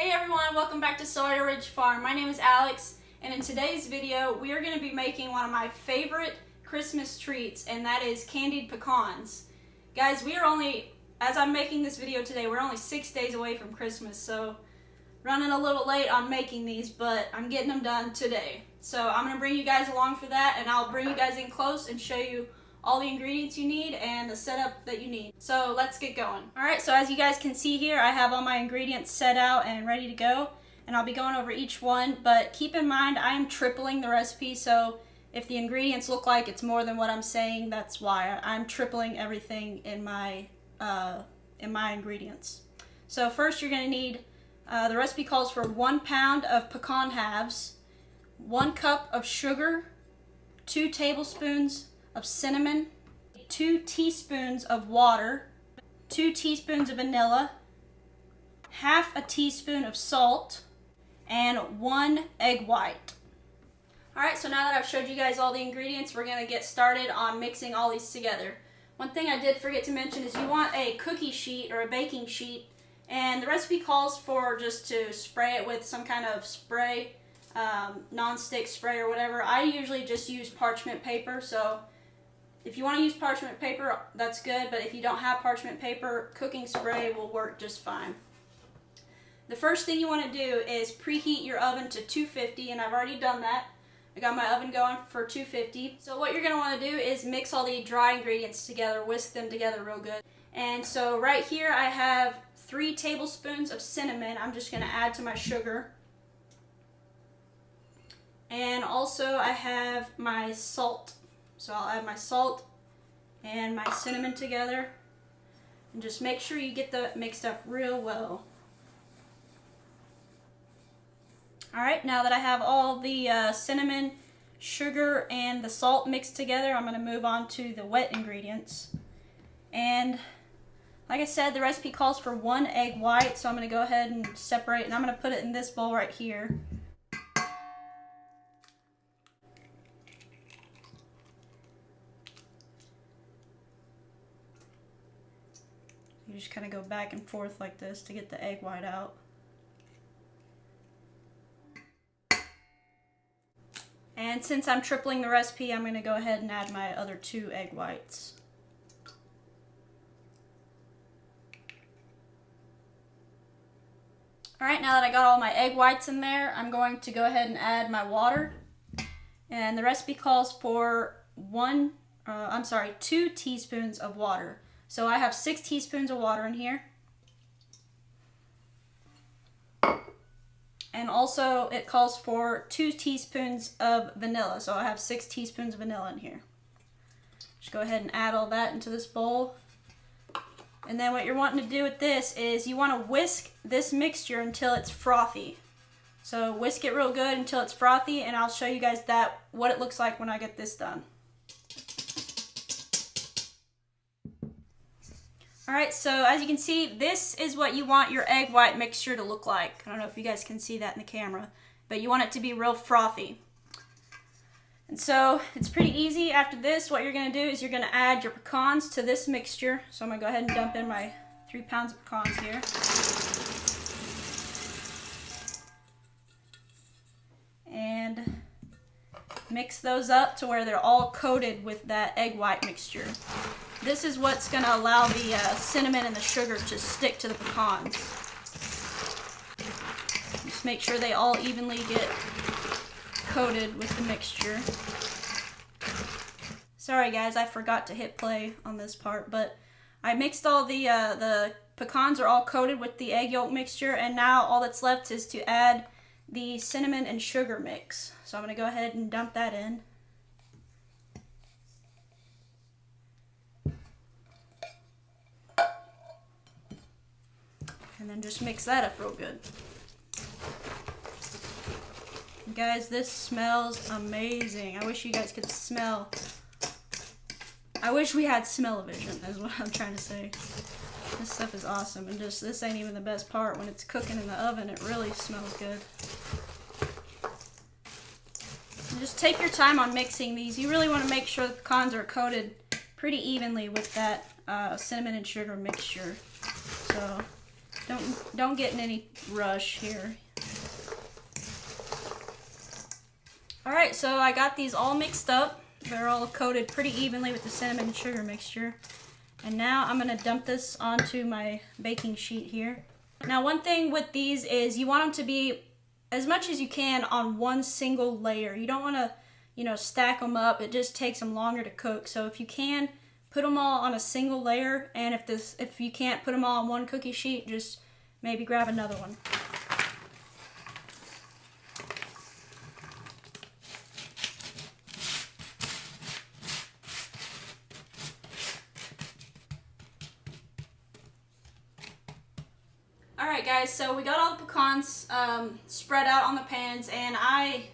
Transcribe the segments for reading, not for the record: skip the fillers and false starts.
Hey everyone, welcome back to Sawyerridgefarm. My name is Alex, and in today's video we are going to be making one of my favorite Christmas treats, and that is candied pecans. Guys, we are only, as I'm making this video today, we're only 6 days away from Christmas, so running a little late on making these, but I'm getting them done today. So I'm going to bring you guys along for that, and I'll bring you guys in close and show you all the ingredients you need and the setup that you need. So let's get going. Alright, so as you guys can see here, I have all my ingredients set out and ready to go, and I'll be going over each one, but keep in mind I am tripling the recipe, so if the ingredients look like it's more than what I'm saying, that's why. I'm tripling everything in my ingredients. So first you're going to need, the recipe calls for 1 pound of pecan halves, 1 cup of sugar, 2 tablespoons of cinnamon, 2 teaspoons of water, 2 teaspoons of vanilla, half a teaspoon of salt, and 1 egg white. Alright, so now that I've showed you guys all the ingredients, we're going to get started on mixing all these together. One thing I did forget to mention is you want a cookie sheet or a baking sheet, and the recipe calls for just to spray it with some kind of spray, non-stick spray or whatever. I usually just use parchment paper, so if you want to use parchment paper, that's good, but if you don't have parchment paper, cooking spray will work just fine. The first thing you want to do is preheat your oven to 250, and I've already done that. I got my oven going for 250. So what you're going to want to do is mix all the dry ingredients together, whisk them together real good. And so right here I have 3 tablespoons of cinnamon. I'm just going to add to my sugar. And also I have my salt. So I'll add my salt and my cinnamon together, and just make sure you get that mixed up real well. Alright, now that I have all the cinnamon, sugar, and the salt mixed together, I'm going to move on to the wet ingredients. And like I said, the recipe calls for 1 egg white, so I'm going to go ahead and separate, and I'm going to put it in this bowl right here. You just kind of go back and forth like this to get the egg white out. And since I'm tripling the recipe, I'm going to go ahead and add my other 2 egg whites. Alright, now that I got all my egg whites in there, I'm going to go ahead and add my water. And the recipe calls for 2 teaspoons of water. So I have 6 teaspoons of water in here. And also it calls for 2 teaspoons of vanilla. So I have 6 teaspoons of vanilla in here. Just go ahead and add all that into this bowl. And then what you're wanting to do with this is you want to whisk this mixture until it's frothy. So whisk it real good until it's frothy, and I'll show you guys what it looks like when I get this done. Alright, so as you can see, this is what you want your egg white mixture to look like. I don't know if you guys can see that in the camera, but you want it to be real frothy. And so it's pretty easy. After this, what you're going to do is you're going to add your pecans to this mixture. So I'm going to go ahead and dump in my 3 pounds of pecans here. And mix those up to where they're all coated with that egg white mixture. This is what's going to allow the cinnamon and the sugar to stick to the pecans. Just make sure they all evenly get coated with the mixture. Sorry guys, I forgot to hit play on this part, but I mixed all the pecans are all coated with the egg yolk mixture, and now all that's left is to add the cinnamon and sugar mix. So I'm going to go ahead and dump that in. And then just mix that up real good. Guys, this smells amazing. I wish you guys could smell. I wish we had smell-o-vision, is what I'm trying to say. This stuff is awesome, and just this ain't even the best part. When it's cooking in the oven, it really smells good. And just take your time on mixing these. You really want to make sure the pecans are coated pretty evenly with that cinnamon and sugar mixture. So Don't get in any rush here. Alright, so I got these all mixed up. They're all coated pretty evenly with the cinnamon and sugar mixture. And now I'm going to dump this onto my baking sheet here. Now one thing with these is you want them to be as much as you can on one single layer. You don't want to, you know, stack them up. It just takes them longer to cook. So if you can, put them all on a single layer. And if you can't put them all on one cookie sheet, just maybe grab another one. Alright guys, so we got all the pecans spread out on the pans, and I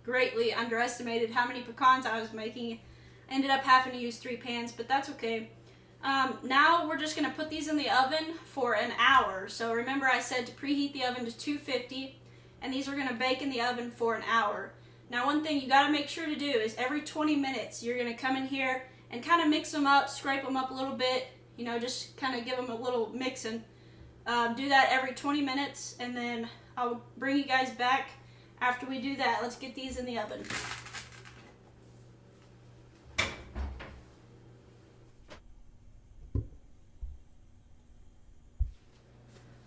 greatly underestimated how many pecans I was making. I ended up having to use 3 pans, but that's okay. Now we're just going to put these in the oven for an hour. So remember I said to preheat the oven to 250, and these are going to bake in the oven for an hour. Now one thing you got to make sure to do is every 20 minutes you're going to come in here and kind of mix them up, scrape them up a little bit, you know, just kind of give them a little mixing. Do that every 20 minutes, and then I'll bring you guys back after we do that. Let's get these in the oven.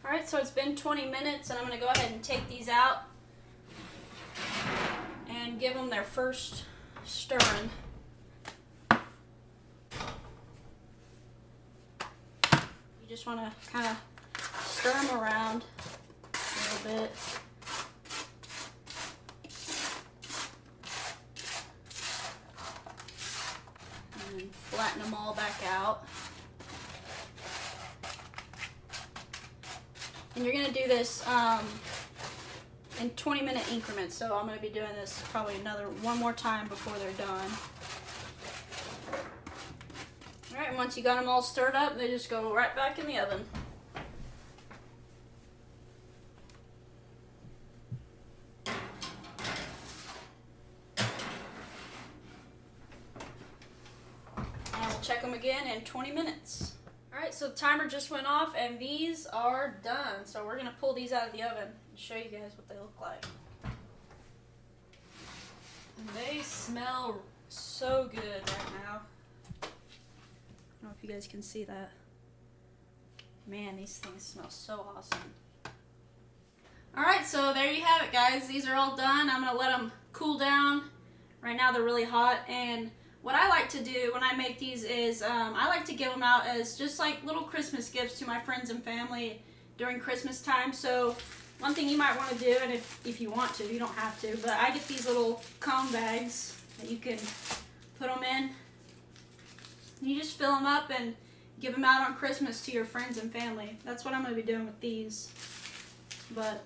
Alright, so it's been 20 minutes, and I'm going to go ahead and take these out and give them their first stirring. You just want to kind of stir them around a little bit. And then flatten them all back out. And you're going to do this in 20-minute increments, so I'm going to be doing this probably one more time before they're done. Alright, and once you got them all stirred up, they just go right back in the oven. Check them again in 20 minutes. Alright, so the timer just went off and these are done. So we're going to pull these out of the oven and show you guys what they look like. And they smell so good right now. I don't know if you guys can see that. Man, these things smell so awesome. Alright, so there you have it guys. These are all done. I'm going to let them cool down. Right now they're really hot, and what I like to do when I make these is I like to give them out as just like little Christmas gifts to my friends and family during Christmas time. So one thing you might want to do, and if you want to, you don't have to, but I get these little cone bags that you can put them in. You just fill them up and give them out on Christmas to your friends and family. That's what I'm going to be doing with these. But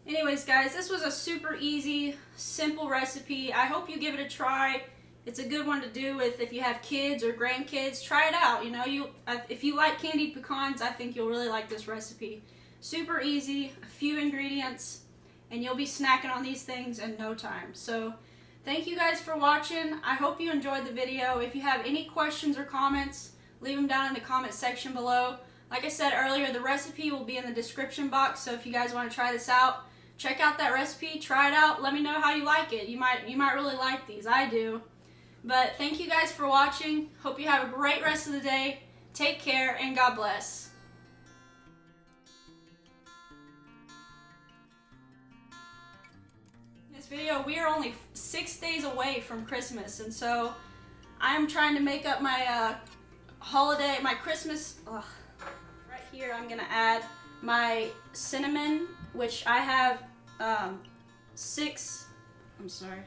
anyways guys, this was a super easy, simple recipe. I hope you give it a try. It's a good one to do with if you have kids or grandkids. Try it out. You know, if you like candied pecans, I think you'll really like this recipe. Super easy, a few ingredients, and you'll be snacking on these things in no time. So thank you guys for watching. I hope you enjoyed the video. If you have any questions or comments, leave them down in the comment section below. Like I said earlier, the recipe will be in the description box, so if you guys want to try this out, check out that recipe, try it out, let me know how you like it. You might really like these. I do. But thank you guys for watching. Hope you have a great rest of the day. Take care, and God bless. In this video, we are only 6 days away from Christmas, and so I am trying to make up my my Christmas. Right here, I'm gonna add my cinnamon, which I have 6. I'm sorry.